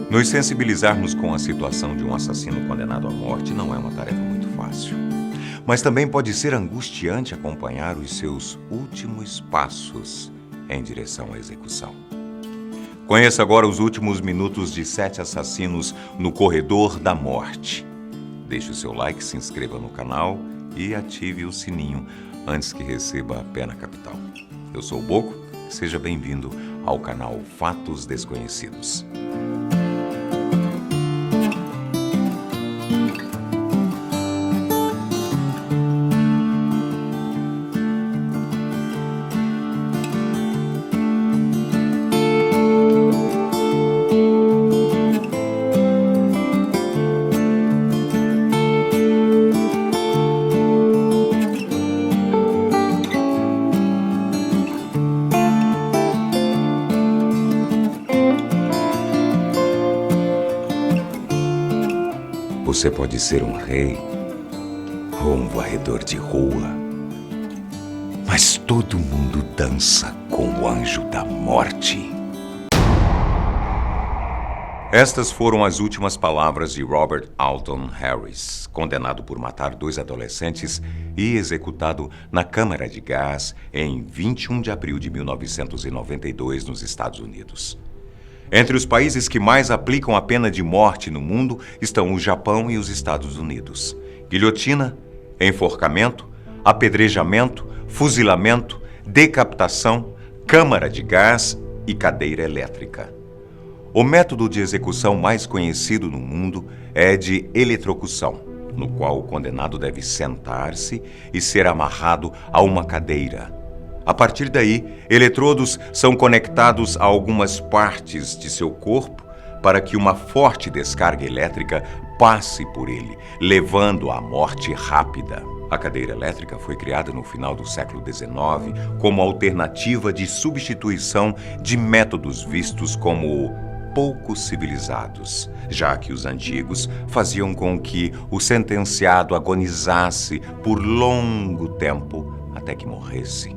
Nos sensibilizarmos com a situação de um assassino condenado à morte não é uma tarefa muito fácil. Mas também pode ser angustiante acompanhar os seus últimos passos em direção à execução. Conheça agora os últimos minutos de 7 assassinos no corredor da morte. Deixe o seu like, se inscreva no canal e ative o sininho antes que receba a pena capital. Eu sou o Boco, seja bem-vindo ao canal Fatos Desconhecidos. Você pode ser um rei ou um varredor de rua, mas todo mundo dança com o anjo da morte. Estas foram as últimas palavras de Robert Alton Harris, condenado por matar 2 adolescentes e executado na câmara de gás em 21 de abril de 1992 nos Estados Unidos. Entre os países que mais aplicam a pena de morte no mundo estão o Japão e os Estados Unidos. Guilhotina, enforcamento, apedrejamento, fuzilamento, decapitação, câmara de gás e cadeira elétrica. O método de execução mais conhecido no mundo é de eletrocução, no qual o condenado deve sentar-se e ser amarrado a uma cadeira. A partir daí, eletrodos são conectados a algumas partes de seu corpo para que uma forte descarga elétrica passe por ele, levando à morte rápida. A cadeira elétrica foi criada no final do século XIX como alternativa de substituição de métodos vistos como pouco civilizados, já que os antigos faziam com que o sentenciado agonizasse por longo tempo até que morresse.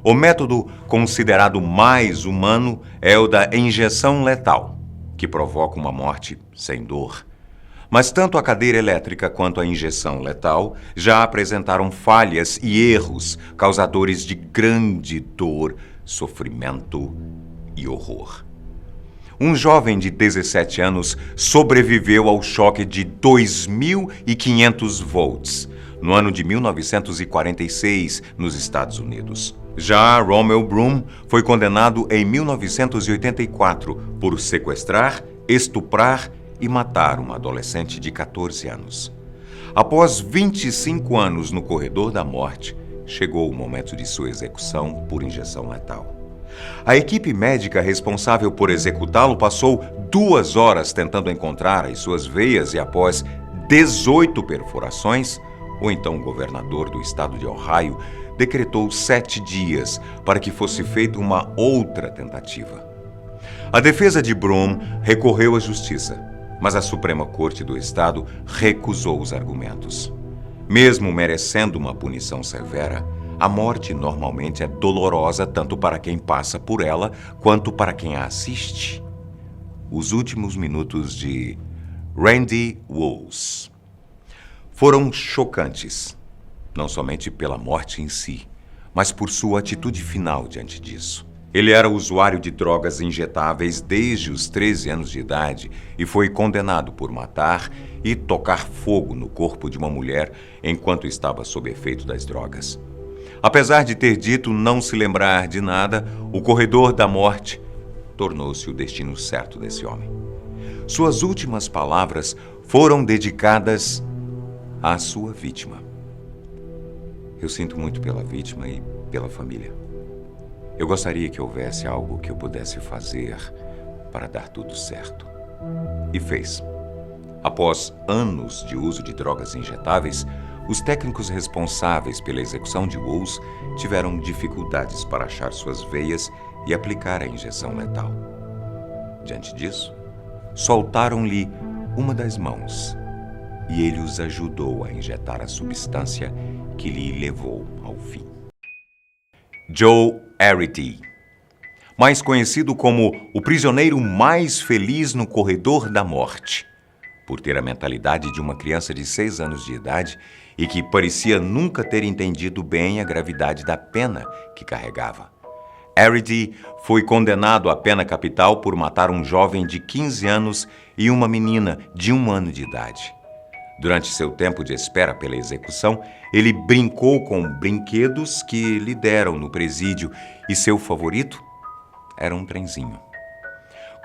O método considerado mais humano é o da injeção letal, que provoca uma morte sem dor. Mas tanto a cadeira elétrica quanto a injeção letal já apresentaram falhas e erros causadores de grande dor, sofrimento e horror. Um jovem de 17 anos sobreviveu ao choque de 2.500 volts no ano de 1946 nos Estados Unidos. Já Romel Broom foi condenado em 1984 por sequestrar, estuprar e matar uma adolescente de 14 anos. Após 25 anos no corredor da morte, chegou o momento de sua execução por injeção letal. A equipe médica responsável por executá-lo passou 2 horas tentando encontrar as suas veias e após 18 perfurações, o então governador do estado de Ohio decretou 7 dias para que fosse feita uma outra tentativa. A defesa de Broom recorreu à justiça, mas a Suprema Corte do Estado recusou os argumentos. Mesmo merecendo uma punição severa, a morte normalmente é dolorosa tanto para quem passa por ela quanto para quem a assiste. Os últimos minutos de Randy Woods foram chocantes, não somente pela morte em si, mas por sua atitude final diante disso. Ele era usuário de drogas injetáveis desde os 13 anos de idade e foi condenado por matar e tocar fogo no corpo de uma mulher enquanto estava sob efeito das drogas. Apesar de ter dito não se lembrar de nada, o corredor da morte tornou-se o destino certo desse homem. Suas últimas palavras foram dedicadas à sua vítima. Eu sinto muito pela vítima e pela família. Eu gostaria que houvesse algo que eu pudesse fazer para dar tudo certo. E fez. Após anos de uso de drogas injetáveis, os técnicos responsáveis pela execução de Woods tiveram dificuldades para achar suas veias e aplicar a injeção letal. Diante disso, soltaram-lhe uma das mãos e ele os ajudou a injetar a substância que lhe levou ao fim. Joe Arridy mais conhecido como o prisioneiro mais feliz no corredor da morte, por ter a mentalidade de uma criança de 6 anos de idade e que parecia nunca ter entendido bem a gravidade da pena que carregava. Arridy foi condenado à pena capital por matar um jovem de 15 anos e uma menina de 1 ano de idade. Durante seu tempo de espera pela execução, ele brincou com brinquedos que lhe deram no presídio e seu favorito era um trenzinho.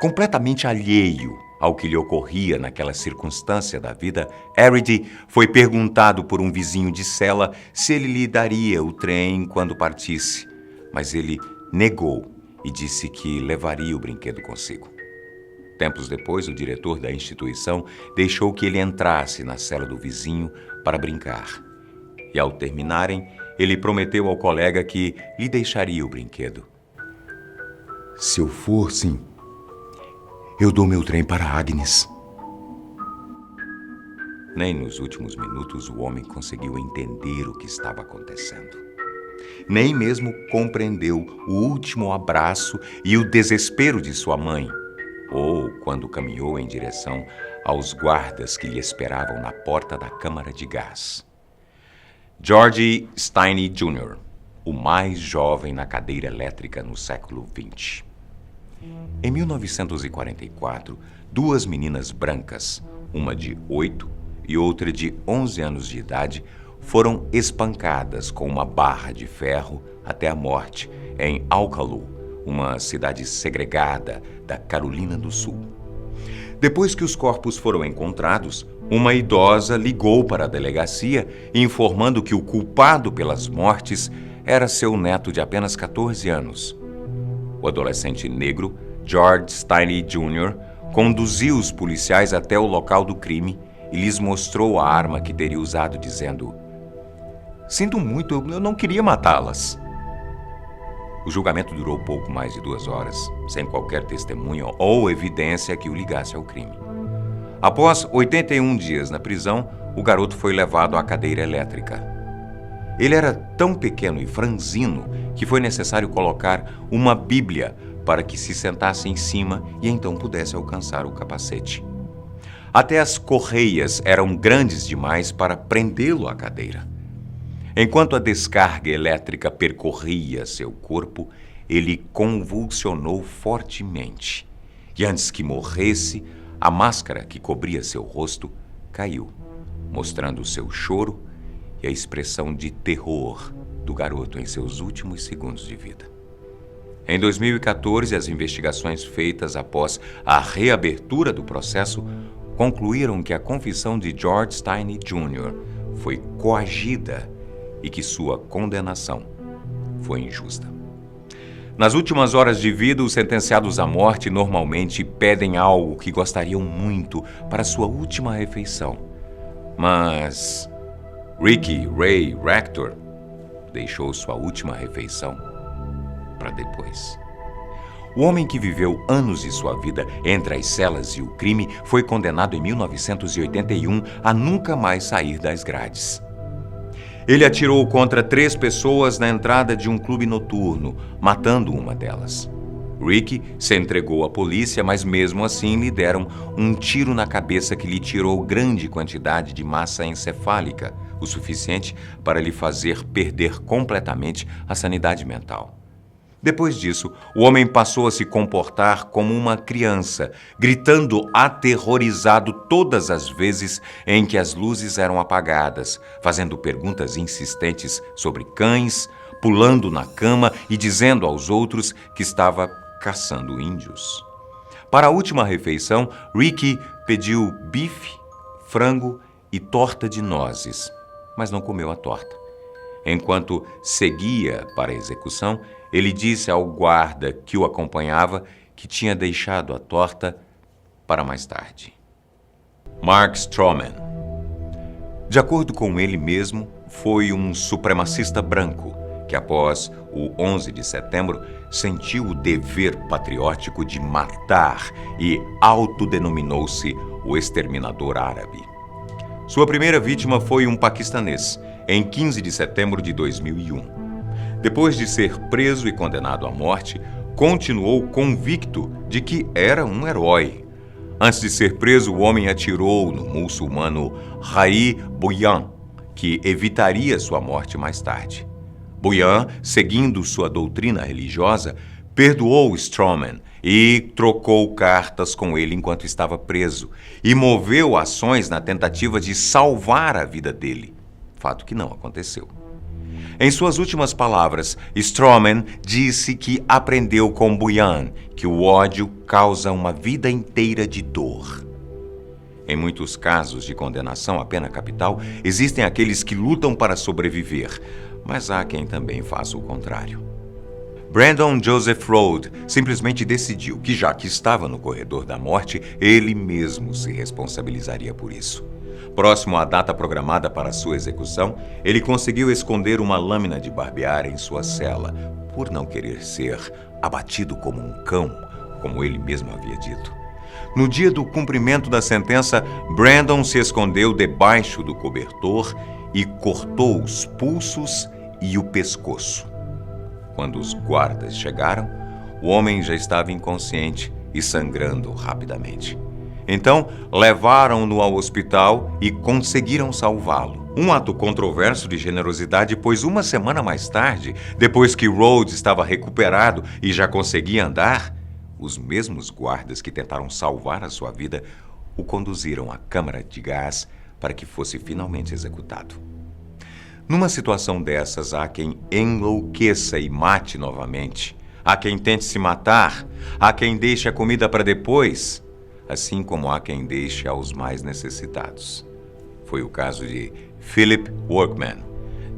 Completamente alheio ao que lhe ocorria naquela circunstância da vida, Arridy foi perguntado por um vizinho de cela se ele lhe daria o trem quando partisse, mas ele negou e disse que levaria o brinquedo consigo. Tempos depois, o diretor da instituição deixou que ele entrasse na cela do vizinho para brincar. E ao terminarem, ele prometeu ao colega que lhe deixaria o brinquedo. Se eu for, sim, eu dou meu trem para Agnes. Nem nos últimos minutos o homem conseguiu entender o que estava acontecendo. Nem mesmo compreendeu o último abraço e o desespero de sua mãe, ou quando caminhou em direção aos guardas que lhe esperavam na porta da câmara de gás. George Steiny Jr., o mais jovem na cadeira elétrica no século XX. Em 1944, 2 meninas brancas, uma de 8 e outra de 11 anos de idade, foram espancadas com uma barra de ferro até a morte em Alcalá, uma cidade segregada da Carolina do Sul. Depois que os corpos foram encontrados, uma idosa ligou para a delegacia informando que o culpado pelas mortes era seu neto de apenas 14 anos. O adolescente negro, George Steiny Jr., conduziu os policiais até o local do crime e lhes mostrou a arma que teria usado, dizendo: "Sinto muito, eu não queria matá-las." O julgamento durou pouco mais de 2 horas, sem qualquer testemunha ou evidência que o ligasse ao crime. Após 81 dias na prisão, o garoto foi levado à cadeira elétrica. Ele era tão pequeno e franzino que foi necessário colocar uma Bíblia para que se sentasse em cima e então pudesse alcançar o capacete. Até as correias eram grandes demais para prendê-lo à cadeira. Enquanto a descarga elétrica percorria seu corpo, ele convulsionou fortemente. E antes que morresse, a máscara que cobria seu rosto caiu, mostrando seu choro e a expressão de terror do garoto em seus últimos segundos de vida. Em 2014, as investigações feitas após a reabertura do processo concluíram que a confissão de George Steiny Jr. foi coagida e que sua condenação foi injusta. Nas últimas horas de vida, os sentenciados à morte normalmente pedem algo que gostariam muito para sua última refeição. Mas Ricky Ray Rector deixou sua última refeição para depois. O homem que viveu anos de sua vida entre as celas e o crime foi condenado em 1981 a nunca mais sair das grades. Ele atirou contra 3 pessoas na entrada de um clube noturno, matando uma delas. Ricky se entregou à polícia, mas mesmo assim lhe deram um tiro na cabeça que lhe tirou grande quantidade de massa encefálica, o suficiente para lhe fazer perder completamente a sanidade mental. Depois disso, o homem passou a se comportar como uma criança, gritando aterrorizado todas as vezes em que as luzes eram apagadas, fazendo perguntas insistentes sobre cães, pulando na cama e dizendo aos outros que estava caçando índios. Para a última refeição, Ricky pediu bife, frango e torta de nozes, mas não comeu a torta. Enquanto seguia para a execução, ele disse ao guarda que o acompanhava que tinha deixado a torta para mais tarde. Mark Stroman. De acordo com ele mesmo, foi um supremacista branco que, após o 11 de setembro, sentiu o dever patriótico de matar e autodenominou-se o exterminador árabe. Sua primeira vítima foi um paquistanês, em 15 de setembro de 2001. Depois de ser preso e condenado à morte, continuou convicto de que era um herói. Antes de ser preso, o homem atirou no muçulmano Rai Bhuiyan, que evitaria sua morte mais tarde. Bhuiyan, seguindo sua doutrina religiosa, perdoou Strawman e trocou cartas com ele enquanto estava preso e moveu ações na tentativa de salvar a vida dele, fato que não aconteceu. Em suas últimas palavras, Strawman disse que aprendeu com Bhuiyan que o ódio causa uma vida inteira de dor. Em muitos casos de condenação à pena capital, existem aqueles que lutam para sobreviver, mas há quem também faça o contrário. Brandon Joseph Road simplesmente decidiu que, já que estava no corredor da morte, ele mesmo se responsabilizaria por isso. Próximo à data programada para sua execução, ele conseguiu esconder uma lâmina de barbear em sua cela, por não querer ser abatido como um cão, como ele mesmo havia dito. No dia do cumprimento da sentença, Brandon se escondeu debaixo do cobertor e cortou os pulsos e o pescoço. Quando os guardas chegaram, o homem já estava inconsciente e sangrando rapidamente. Então, levaram-no ao hospital e conseguiram salvá-lo. Um ato controverso de generosidade, pois uma semana mais tarde, depois que Rhodes estava recuperado e já conseguia andar, os mesmos guardas que tentaram salvar a sua vida o conduziram à câmara de gás para que fosse finalmente executado. Numa situação dessas, há quem enlouqueça e mate novamente, há quem tente se matar, há quem deixe a comida para depois, assim como há quem deixe aos mais necessitados. Foi o caso de Philip Workman.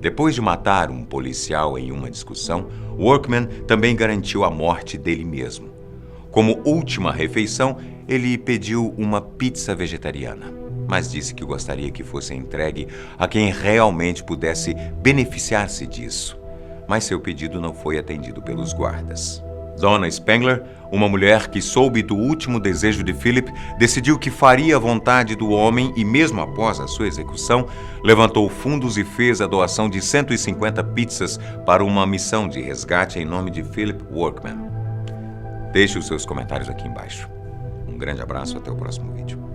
Depois de matar um policial em uma discussão, Workman também garantiu a morte dele mesmo. Como última refeição, ele pediu uma pizza vegetariana, mas disse que gostaria que fosse entregue a quem realmente pudesse beneficiar-se disso. Mas seu pedido não foi atendido pelos guardas. Donna Spangler, uma mulher que soube do último desejo de Philip, decidiu que faria a vontade do homem e, mesmo após a sua execução, levantou fundos e fez a doação de 150 pizzas para uma missão de resgate em nome de Philip Workman. Deixe os seus comentários aqui embaixo. Um grande abraço, até o próximo vídeo.